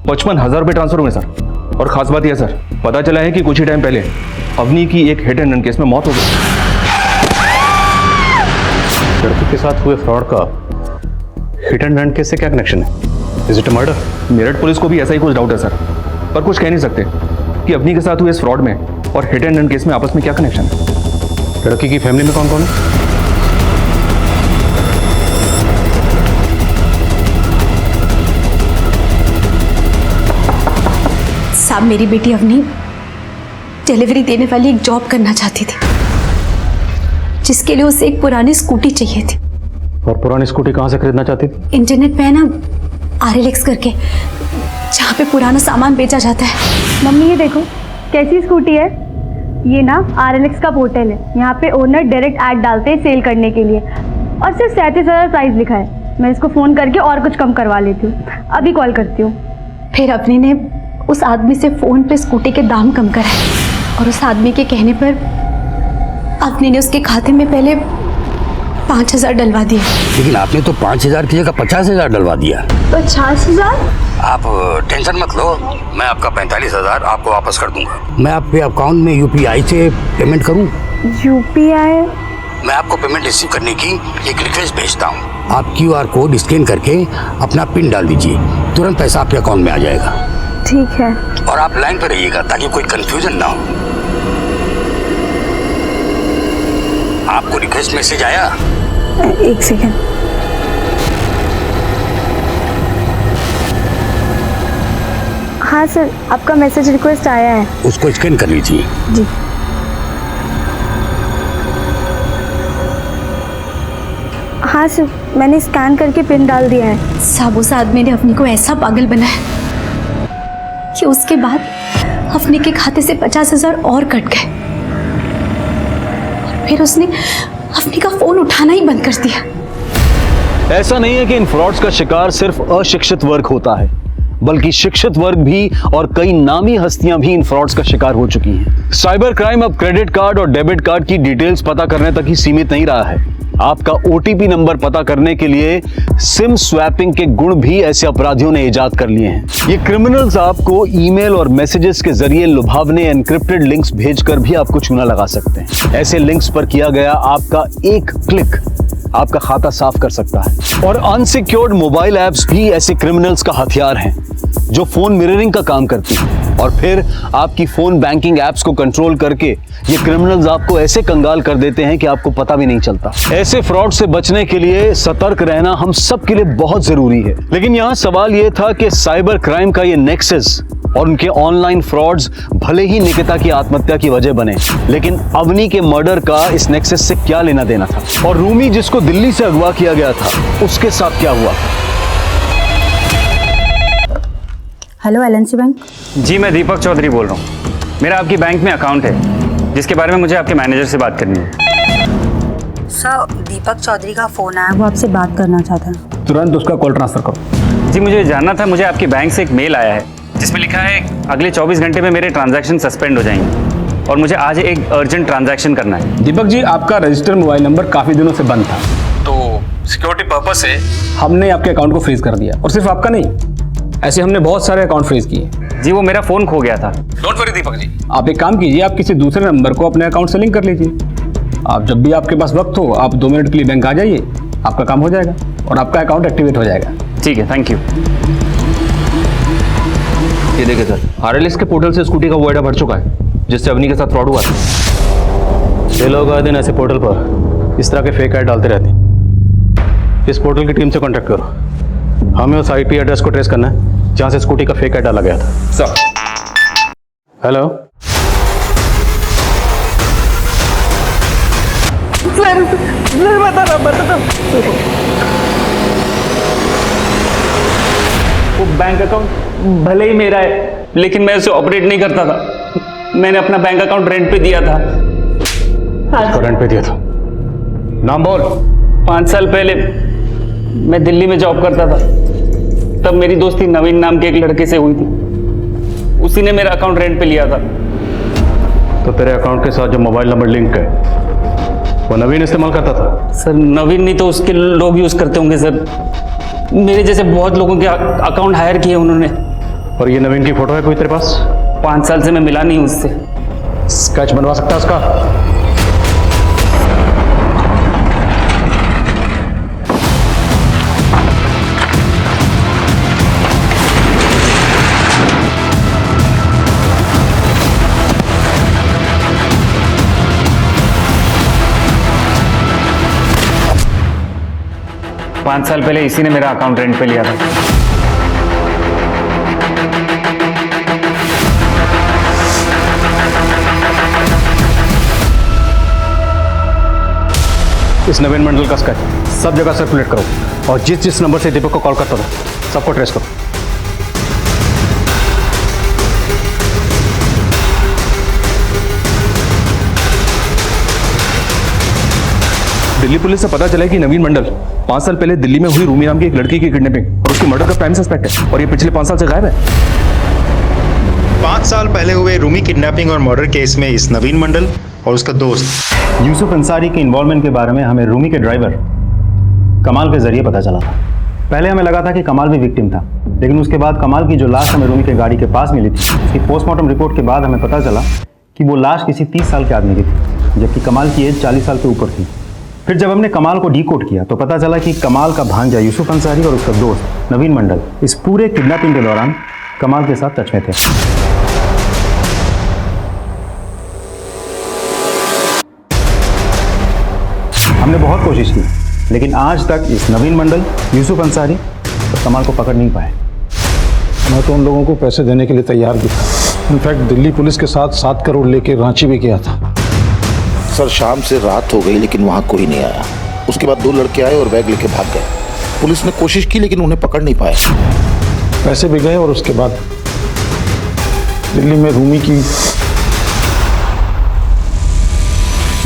55,000 रुपये ट्रांसफर हुए सर। और खास बात यह सर, पता चला है कि कुछ ही टाइम पहले अवनी की एक हिट एंड रन केस में मौत हो गई। लड़की के साथ हुए फ्रॉड का हिट एंड रन केस से क्या कनेक्शन है? Is it a murder? Meerut police को भी ऐसा ही कुछ डाउट है सर, पर कुछ कह नहीं सकते कि अवनी के साथ हुए इस फ्रॉड में और हिट एंड रन केस में आपस में क्या कनेक्शन है। लड़की की फैमिली में कौन कौन है? साहब, मेरी बेटी अवनी डिलीवरी देने वाली एक जॉब करना चाहती थी, जिसके लिए उसे एक पुरानी स्कूटी चाहिए थी। और पुरानी स्कूटी कहाँ से खरीदना चाहती थी? इंटरनेट पे है ना, RLX करके, जहाँ पे पुराना सामान बेचा जाता है। मम्मी ये देखो कैसी स्कूटी है। ये ना RLX का पोर्टल है, यहाँ पे ओनर डायरेक्ट ऐड डालते हैं सेल करने के लिए, और सिर्फ 37,000 प्राइस लिखा है। मैं इसको फ़ोन करके और कुछ कम करवा लेती हूँ, अभी कॉल करती हूँ। फिर अपनी ने उस आदमी से फ़ोन पे स्कूटी के दाम कम कराए, और उस आदमी के कहने पर अपनी ने उसके खाते में पहले 5,000 डलवा दिए। लेकिन आपने तो 5,000 की जगह 50,000 डलवा दिया। 50,000? आप टेंशन मत लो, मैं आपका 45,000 आपको वापस कर दूंगा। मैं आपके अकाउंट में UPI से पेमेंट करूं? UPI? मैं आपको पेमेंट रिसीव करने की एक रिक्वेस्ट भेजता हूं। आप QR कोड स्कैन करके अपना पिन डाल दीजिए, तुरंत पैसा आपके अकाउंट में आ जाएगा। ठीक है। और आप लाइन पर रहिएगा ताकि कोई कंफ्यूजन ना हो। आपको रिक्वेस्ट मैसेज आया? एक सेकेंड। हाँ सर, आपका मैसेज रिक्वेस्ट आया है। उसको स्कैन कर लीजिए। जी। हाँ सर, मैंने स्कैन करके पिन डाल दिया है। साहब, उस आदमी ने अपनी को ऐसा पागल बनाया कि उसके बाद अपने के खाते से 50,000 और कट गए, और फिर उसने अपने का फोन उठाना ही बंद कर दिया। ऐसा नहीं है कि इन फ्रॉड्स का शिकार सिर्फ अशिक्षित वर्ग होता है, बल्कि शिक्षित वर्ग भी और कई नामी हस्तियां भी इन फ्रॉड्स का शिकार हो चुकी हैं। साइबर क्राइम अब क्रेडिट कार्ड और डेबिट कार्ड की डिटेल्स पता करने तक ही सीमित नहीं रहा है। आपका OTP नंबर पता करने के लिए सिम स्वैपिंग के गुण भी ऐसे अपराधियों ने इजाद कर लिए हैं। ये क्रिमिनल्स आपको ईमेल और मैसेजेस के जरिए लुभावने एनक्रिप्टेड लिंक्स भेजकर भी आपको चूना लगा सकते हैं। ऐसे लिंक्स पर किया गया आपका एक क्लिक आपका खाता साफ कर सकता है। और अनसिक्योर्ड मोबाइल ऐप्स भी ऐसे क्रिमिनल्स का हथियार हैं, जो फोन मिररिंग का काम करती है, और फिर आपकी फोन बैंकिंग ऐप्स को कंट्रोल करके ये क्रिमिनल्स आपको ऐसे कंगाल कर देते हैं कि आपको पता भी नहीं चलता। ऐसे फ्रॉड से बचने के लिए सतर्क रहना हम सब के लिए बहुत जरूरी है। लेकिन यहाँ सवाल ये था कि साइबर क्राइम का ये नेक्सस और उनके ऑनलाइन फ्रॉड्स भले ही निकिता की आत्महत्या की वजह बने, लेकिन अवनी के मर्डर का इस नेक्सस से क्या लेना देना था? और रूमी जिसको दिल्ली से अगवा किया गया था, उसके साथ क्या हुआ? Hello LNC bank. जी, मैं दीपक चौधरी बोल रहा हूँ। मेरा आपकी बैंक में अकाउंट है, जिसके बारे में मुझे आपके मैनेजर से बात करनी है। सर, दीपक चौधरी का फोन आया, वो आपसे बात करना चाहता है। तुरंत उसका कॉल ट्रांसफर करो। जी, मुझे जानना था, मुझे आपकी बैंक से एक मेल आया है जिसमें लिखा है अगले 24 घंटे में मेरे ट्रांजैक्शन सस्पेंड हो जाएंगे और मुझे आज एक अर्जेंट ट्रांजैक्शन करना है। दीपक जी, आपका रजिस्टर्ड मोबाइल नंबर काफ़ी दिनों से बंद था, तो सिक्योरिटी पर्पस से हमने आपके अकाउंट को फ्रीज कर दिया। और सिर्फ आपका नहीं, ऐसे हमने बहुत सारे अकाउंट फ्रीज किए। जी, वो मेरा फ़ोन खो गया था। डोंट वरी दीपक जी, आप एक काम कीजिए, आप किसी दूसरे नंबर को अपने अकाउंट से लिंक कर लीजिए। आप जब भी आपके पास वक्त हो, आप 2 मिनट के लिए बैंक आ जाइए, आपका काम हो जाएगा और आपका अकाउंट एक्टिवेट हो जाएगा। ठीक है, थैंक यू। ये देखिए सर, RLX के पोर्टल से स्कूटी का वो एडा भर चुका है जिससे अवनी के साथ फ्रॉड हुआ था। ये लोग आए दिन ऐसे पोर्टल पर इस तरह के फेक ऐड डालते रहते हैं। इस पोर्टल की टीम से कांटेक्ट करो, हमें उस IP एड्रेस को ट्रेस करना है जहां से स्कूटी का फेक ऐड डाला गया था। सर। हेलो सर, बता। वो बैंक अकाउंट भले ही मेरा है, लेकिन मैं उसे ऑपरेट नहीं करता था। मैंने अपना बैंक अकाउंट रेंट पे दिया था। हाँ, रेंट पे दिया था। नाम बोल। 5 साल पहले मैं दिल्ली में जॉब करता था, तब मेरी दोस्ती नवीन नाम के एक लड़के से हुई थी। उसी ने मेरा अकाउंट रेंट पे लिया था। तो तेरे अकाउंट के साथ जो मोबाइल नंबर लिंक है वो नवीन इस्तेमाल करता था? सर, नवीन नहीं तो उसके लोग यूज करते होंगे सर। मेरे जैसे बहुत लोगों के अकाउंट हायर किए उन्होंने। और ये नवीन की फोटो है कोई तेरे पास? 5 साल से मैं मिला नहीं उससे। स्केच बनवा सकता है उसका? 5 साल पहले इसी ने मेरा अकाउंट रेंट पे लिया था। इस नवीन मंडल का स्केच सब जगह सर्कुलेट करो और जिस जिस नंबर से दीपक को कॉल करता था सबको ट्रेस करो। दिल्ली पुलिस से पता चला कि नवीन मंडल 5 साल पहले दिल्ली में हुई रूमी नाम की एक लड़की की किडनैपिंग और उसकी मर्डर का प्राइम सस्पेक्ट है और ये पिछले 5 साल से गायब है। 5 साल पहले हुए रूमी किडनैपिंग और मर्डर केस में इस नवीन मंडल और उसका दोस्त यूसुफ अंसारी के इन्वॉल्वमेंट के बारे में हमें रूमी के ड्राइवर कमाल के जरिए पता चला था। पहले हमें लगा था कि कमाल भी विक्टिम था, लेकिन उसके बाद कमाल की जो लाश हमें रूमी के गाड़ी के पास मिली थी, उसकी पोस्टमार्टम रिपोर्ट के बाद हमें पता चला कि वो लाश किसी 30 साल के आदमी की थी, जबकि कमाल की एज 40 साल से ऊपर थी। फिर जब हमने कमाल को डीकोड किया तो पता चला कि कमाल का भांजा यूसुफ अंसारी और उसका दोस्त नवीन मंडल इस पूरे किडनैपिंग के दौरान कमाल के साथ टच में थे। हमने बहुत कोशिश की, लेकिन आज तक इस नवीन मंडल, यूसुफ अंसारी और कमाल को पकड़ नहीं पाए। मैं तो उन लोगों को पैसे देने के लिए तैयार भी था। इनफैक्ट दिल्ली पुलिस के साथ 7 करोड़ लेके रांची भी गया था। सर शाम से रात हो गई लेकिन वहाँ कोई नहीं आया। उसके बाद 2 लड़के आए और बैग लेके भाग गए। पुलिस ने कोशिश की लेकिन उन्हें पकड़ नहीं पाए। पैसे भी गए और उसके बाद दिल्ली में रूमी की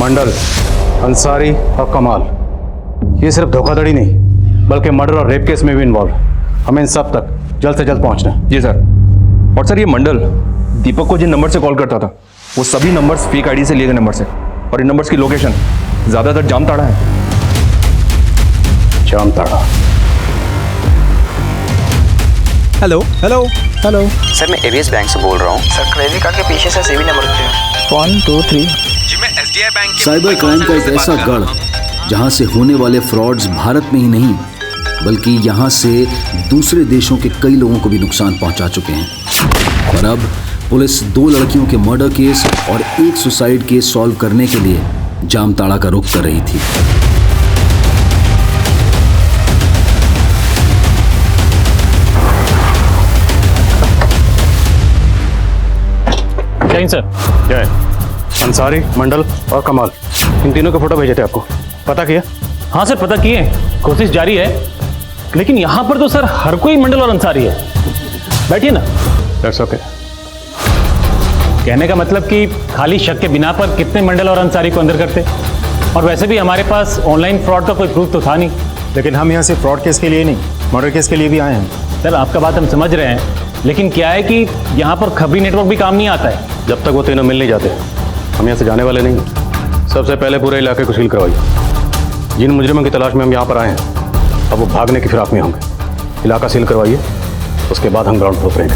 मंडल, अंसारी और कमाल ये सिर्फ धोखाधड़ी नहीं बल्कि मर्डर और रेप केस में भी इन्वॉल्व। हमें इन सब तक जल्द से जल्द पहुंचना है। जी सर। और सर ये मंडल दीपक को जिन नंबर से कॉल करता था वो सभी नंबर्स फेक आईडी से लिए गए नंबर से और इन नंबर्स की लोकेशन ज्यादातर जामताड़ा है। Jamtara. Hello hello hello sir मैं एवीएस बैंक से बोल रहा हूँ। सर क्रेडिट कार्ड के पीछे से सीवी नंबर लिखते हैं 1 2 3। जी मैं एसडीआई बैंक के साइबर क्राइम का एक ऐसा गढ़ जहां से होने वाले फ्रॉड्स भारत में ही नहीं बल्कि यहां से दूसरे देशों के कई लोगों को भी नुकसान पहुंचा चुके हैं। और अब पुलिस 2 लड़कियों के मर्डर केस और एक सुसाइड केस सॉल्व करने के लिए जामताड़ा का रुख कर रही थी। जय सर। जय। अंसारी, मंडल और कमाल इन तीनों के फोटो भेजे थे आपको, पता किया? हाँ सर पता किए, कोशिश जारी है, लेकिन यहाँ पर तो सर हर कोई मंडल और अंसारी है। बैठिए ना। That's okay. कहने का मतलब कि खाली शक के बिना पर कितने मंडल और अंसारी को अंदर करते, और वैसे भी हमारे पास ऑनलाइन फ्रॉड का कोई प्रूफ तो था नहीं। लेकिन हम यहाँ से फ्रॉड केस के लिए नहीं, मर्डर केस के लिए भी आए हैं। सर आपका बात हम समझ रहे हैं, लेकिन क्या है कि यहाँ पर खबरी नेटवर्क भी काम नहीं आता है। जब तक वो तीनों मिल नहीं जाते हम यहाँ से जाने वाले नहीं। सबसे पहले पूरे इलाके को सील करवाइए। जिन मुजरिमों की तलाश में हम यहाँ पर आए हैं अब वो भागने की फिराक में होंगे। इलाका सील करवाइए, उसके बाद हम ग्राउंड फ्लोर करेंगे।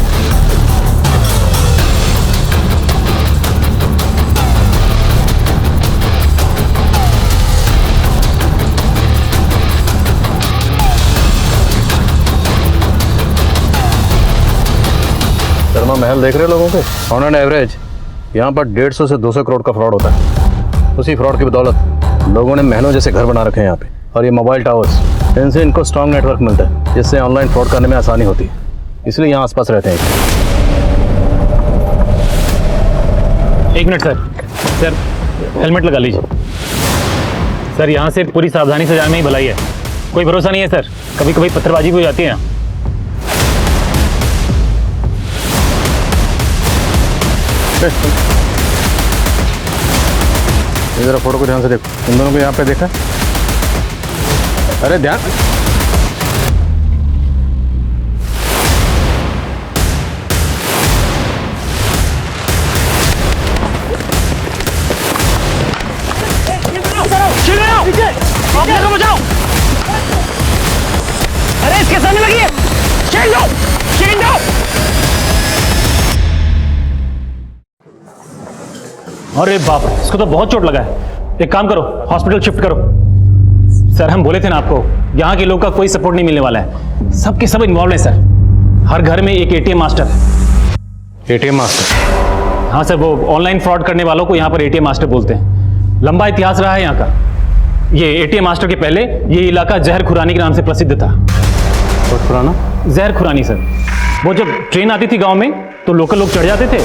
शर्मा महल देख रहे लोगों के? ऑन एन एवरेज यहाँ पर 150 से 200 करोड़ का फ्रॉड होता है। उसी फ्रॉड की बदौलत लोगों ने महलों जैसे घर बना रखे हैं यहाँ पे। और ये मोबाइल टावर्स, इनसे इनको स्ट्रॉन्ग नेटवर्क मिलता है जिससे ऑनलाइन फ्रॉड करने में आसानी होती है, इसलिए यहाँ आसपास रहते हैं। 1 मिनट सर। सर हेलमेट लगा लीजिए। सर यहाँ से पूरी सावधानी से जाने में ही भलाई है, कोई भरोसा नहीं है सर, कभी कभी पत्थरबाजी भी हो जाती है यहाँ। ये जरा फोटो को ध्यान से देखो, इन दोनों को यहाँ पे देखा? अरे ध्यान। बचाओ। अरे इसके सामने लगी है। चेंज दो, चेंज दो। अरे बाप रे, इसको तो बहुत चोट लगा है। एक काम करो, हॉस्पिटल शिफ्ट करो। सर हम बोले थे ना आपको, यहाँ के लोग का कोई सपोर्ट नहीं मिलने वाला है, सबके सब इन्वॉल्व हैं सर। हर घर में एक एटीएम मास्टर है। ATM master? हाँ सर, वो ऑनलाइन फ्रॉड करने वालों को यहाँ पर एटीएम मास्टर बोलते हैं। लंबा इतिहास रहा है यहाँ का। ये एटीएम मास्टर के पहले ये इलाका जहर खुरानी के नाम से प्रसिद्ध था। बहुत पुराना? जहर खुरानी सर। वो जब ट्रेन आती थी गांव में तो लोकल लोग चढ़ जाते थे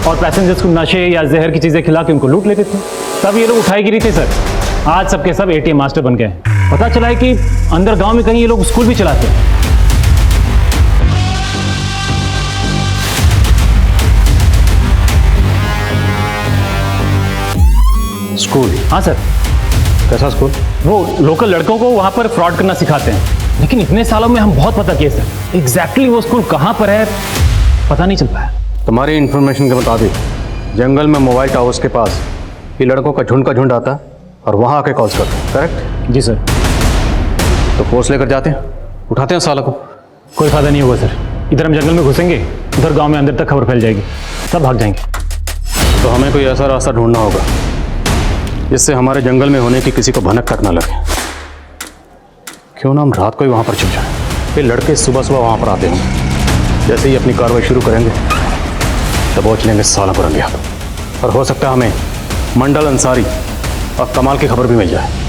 और पैसेंजर्स को नशे या जहर की चीजें खिला के उनको लूट लेते थे। तब ये लोग उठाईगिरी थे सर। आज सबके सब एटीएम मास्टर बन गए। पता चला है कि अंदर गांव में कहीं ये लोग स्कूल भी चलाते हैं। स्कूल? हाँ सर। कैसा स्कूल? वो लोकल लड़कों को वहां पर फ्रॉड करना सिखाते हैं। लेकिन इतने सालों में हम बहुत पता किए सर, एग्जैक्टली वो स्कूल कहाँ पर है पता नहीं चल पाया। तुम्हारी इंफॉर्मेशन के मुताबिक जंगल में मोबाइल टावर्स के पास ये लड़कों का झुंड आता और वहां आके कॉल्स करते हैं, करेक्ट? जी सर। तो फोर्स लेकर जाते हैं, उठाते हैं साला को। कोई फायदा नहीं होगा सर। इधर हम जंगल में घुसेंगे, उधर गांव में अंदर तक खबर फैल जाएगी, सब भाग जाएंगे। तो हमें कोई ऐसा रास्ता ढूंढना होगा जिससे हमारे जंगल में होने की किसी को भनक तक ना लगे। क्यों ना हम रात को ही वहां पर चल जाएं। ये लड़के सुबह सुबह वहां पर आते होंगे, जैसे ही अपनी कार्रवाई शुरू करेंगे दबोच लेंगे साला को रंगे हाथ। और हो सकता है हमें मंडल अंसारी और कमाल की खबर भी मिल जाए।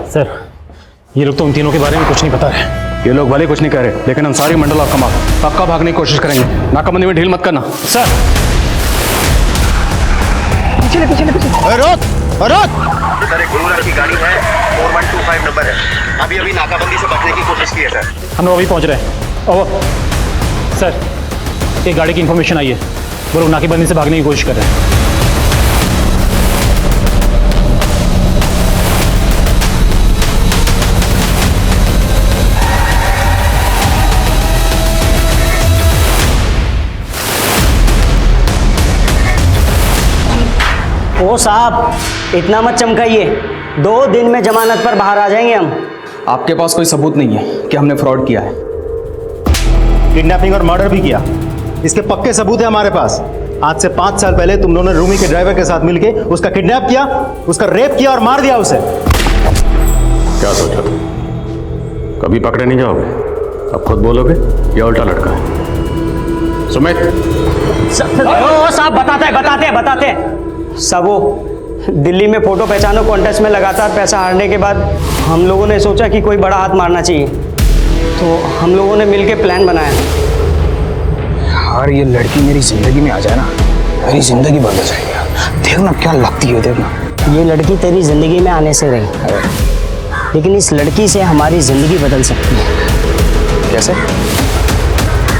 सर ये लोग तो उन तीनों के बारे में कुछ नहीं बता रहे। ये लोग भले कुछ नहीं कह रहे, लेकिन अंसारी, मंडल और कमाल पक्का भागने की कोशिश करेंगे। नाकाबंदी में ढील मत करना। सर पीछे रोक। सर एक गुरुनगर की गाड़ी है, 4125 नंबर है। अभी नाकाबंदी से बचने की कोशिश की है सर। हम लोग अभी पहुंच रहे हैं। ओह सर, एक गाड़ी की इंफॉर्मेशन आई है, वो लोग नाकेबंदी से भागने की कोशिश कर रहे हैं। ओ साहब इतना मत चमकाइए, 2 दिन में जमानत पर बाहर आ जाएंगे हम। आपके पास कोई सबूत नहीं है कि हमने फ्रॉड किया है? किडनैपिंग और मर्डर भी किया, इसके पक्के सबूत है हमारे पास। आज से 5 साल पहले तुम दोनों ने रूमी के ड्राइवर के साथ मिलके उसका किडनैप किया, उसका रेप किया और मार दिया उसे। क्या सोचा कभी पकड़े नहीं जाओगे? अब खुद बोलोगे या उल्टा लटका है? सुमित साहब बताते सब वो दिल्ली में फोटो पहचानो कॉन्टेस्ट में लगातार पैसा हारने के बाद हम लोगों ने सोचा कि कोई बड़ा हाथ मारना चाहिए, तो हम लोगों ने मिलके प्लान बनाया। यार ये लड़की मेरी जिंदगी में आ जाए ना, मेरी जिंदगी बदल जाएगी। देखना क्या लगती है, देखना। ये लड़की तेरी जिंदगी में आने से रही, लेकिन इस लड़की से हमारी जिंदगी बदल सकती है। कैसे?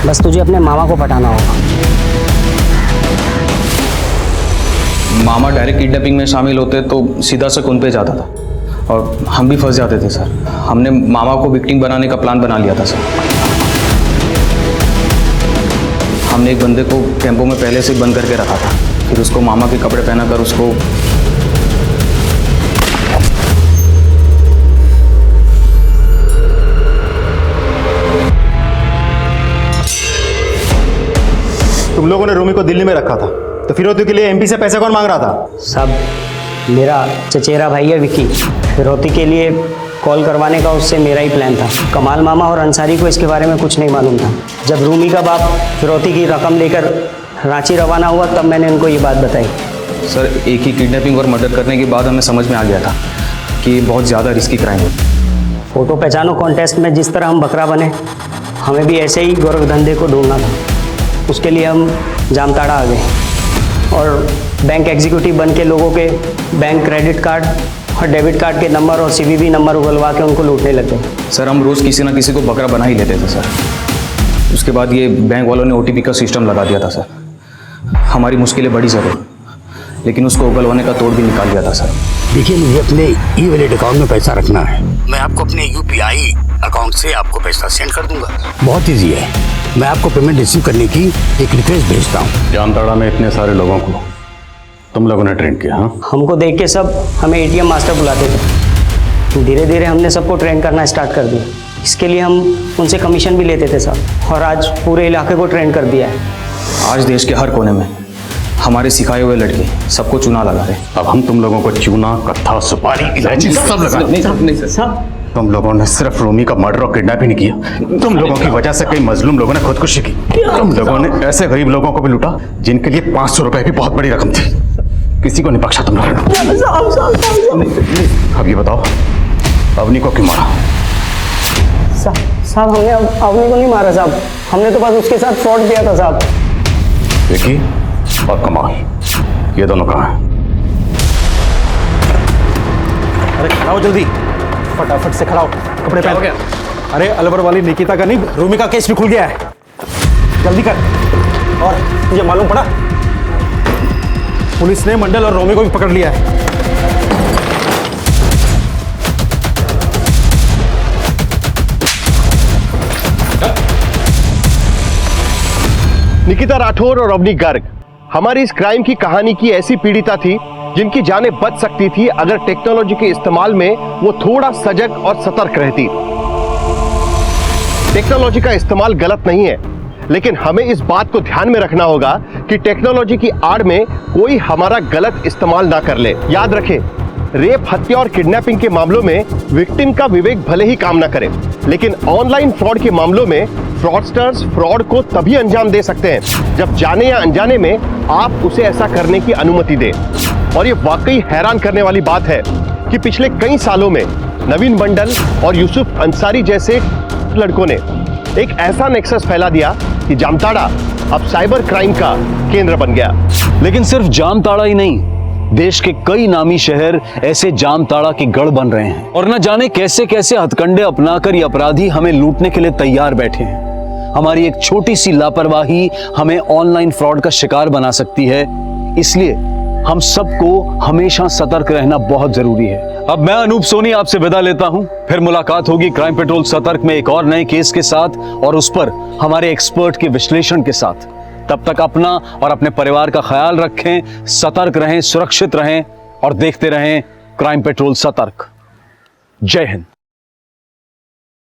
बस तुझे अपने मामा को पटाना होगा। मामा डायरेक्ट किडनैपिंग में शामिल होते तो सीधा शक उन पे जाता था और हम भी फंस जाते थे सर। हमने मामा को विक्टिम बनाने का प्लान बना लिया था सर। हमने एक बंदे को टेम्पो में पहले से बंद करके रखा था, फिर उसको मामा के कपड़े पहनाकर उसको तुम लोगों ने रूमी को दिल्ली में रखा था, तो फिरौती के लिए एमपी से पैसे कौन मांग रहा था? सब मेरा चचेरा भाई है विकी, फिरौती के लिए कॉल करवाने का उससे मेरा ही प्लान था। कमाल मामा और अंसारी को इसके बारे में कुछ नहीं मालूम था। जब रूमी का बाप फिरौती की रकम लेकर रांची रवाना हुआ तब मैंने उनको ये बात बताई। सर एक ही किडनैपिंग और मर्डर करने के बाद हमें समझ में आ गया था कि ये बहुत ज़्यादा रिस्की क्राइम है। फोटो पहचानो कॉन्टेस्ट में जिस तरह हम बकरा बने, हमें भी ऐसे ही गोरखधंधे को ढूंढना था। उसके लिए हम जामताड़ा आ गए और बैंक एग्जीक्यूटिव बन के लोगों के बैंक क्रेडिट कार्ड और डेबिट कार्ड के नंबर और सीवीवी नंबर उगलवा के उनको लूटने लग गए। सर हम रोज़ किसी ना किसी को बकरा बना ही लेते थे सर। उसके बाद ये बैंक वालों ने OTP का सिस्टम लगा दिया था सर। हमारी मुश्किलें बड़ी ज़रूर, लेकिन उसको उगलवाने का तोड़ भी निकाल दिया था सर। देखिए मुझे अपने ई-वॉलेट अकाउंट में पैसा रखना है, मैं आपको अपने UPI अकाउंट से आपको पैसा सेंड कर दूंगा। बहुत ईजी है, मैं आपको पेमेंट रिसीव करने की एक रिक्वेस्ट भेजता हूँ। जामताड़ा में इतने सारे लोगों को तुम लोगों ने ट्रेन किया? हाँ, हमको देख के सब हमें एटीएम मास्टर बुलाते थे। धीरे धीरे हमने सबको ट्रेन करना स्टार्ट कर दिया। इसके लिए हम उनसे कमीशन भी लेते थे साहब, और आज पूरे इलाके को ट्रेन कर दिया है। आज देश के हर कोने में हमारे सिखाए हुए लड़के सबको चूना लगा रहे। अब हम तुम लोगों को चूना, कत्था, सुपारी, इलायची सब लगा। नहीं सर, तुम लोगों ने सिर्फ रूमी का मर्डर और किडनैप ही नहीं किया, तुम लोगों की वजह से कई मजलूम लोगों ने खुदकुशी की। तुम लोगों ने ऐसे गरीब लोगों को भी लूटा जिनके लिए 500 रुपए भी बहुत बड़ी रकम थी। किसी को नहीं बख्शा तुम लोगों ने। अब ये बताओ, अवनी को क्यों मारा? साहब हमने अवनी को नहीं मारा साहब, हमने तो बस उसके साथ फ्रॉड किया था साहब। विकी और कमाल, ये दोनों कहाँ हैं? अरे खड़ा हो जल्दी, फटाफट से खड़ा हो, कपड़े पहन। गया? अरे अलवर वाली निकिता का नहीं, रूमी का केस भी खुल गया है, जल्दी कर। और तुझे मालूम पड़ा, पुलिस ने मंडल और रोमी को भी पकड़ लिया है। निकिता राठौर और अवनी गर्ग हमारी इस क्राइम की कहानी की ऐसी पीड़िता थी जिनकी जानें बच सकती थी अगर टेक्नोलॉजी के इस्तेमाल में वो थोड़ा सजग और सतर्क रहती। टेक्नोलॉजी का इस्तेमाल गलत नहीं है, लेकिन हमें इस बात को ध्यान में रखना होगा कि टेक्नोलॉजी की आड़ में कोई हमारा गलत इस्तेमाल ना कर ले। याद रखें, रेप, हत्या और किडनैपिंग के मामलों में विक्टिम का विवेक भले ही काम ना करे, लेकिन ऑनलाइन फ्रॉड के मामलों में फ्रॉडस्टर्स फ्रॉड को तभी अंजाम दे सकते हैं जब जाने या अनजाने में आप उसे ऐसा करने की अनुमति दें। और ये वाकई हैरान करने वाली बात है कि पिछले कई सालों में नवीन मंडल और यूसुफ अंसारी जैसे लड़कों ने एक ऐसा नेक्सस फैला दिया कि जामताड़ा अब साइबर क्राइम का केंद्र बन गया। लेकिन सिर्फ जामताड़ा ही नहीं, देश के कई नामी शहर ऐसे जामताड़ा के गढ़ बन रहे हैं, और न जाने कैसे कैसे हथकंडे अपनाकर ये अपराधी हमें लूटने के लिए तैयार बैठे हैं। हमारी एक छोटी सी लापरवाही हमें ऑनलाइन फ्रॉड का शिकार बना सकती है, इसलिए हम सबको हमेशा सतर्क रहना बहुत जरूरी है। अब मैं अनूप सोनी आपसे विदा लेता हूं, फिर मुलाकात होगी क्राइम पेट्रोल सतर्क में एक और नए केस के साथ और उस पर हमारे एक्सपर्ट के विश्लेषण के साथ। तब तक अपना और अपने परिवार का ख्याल रखें, सतर्क रहें, सुरक्षित रहें और देखते रहें क्राइम पेट्रोल सतर्क। जय हिंद।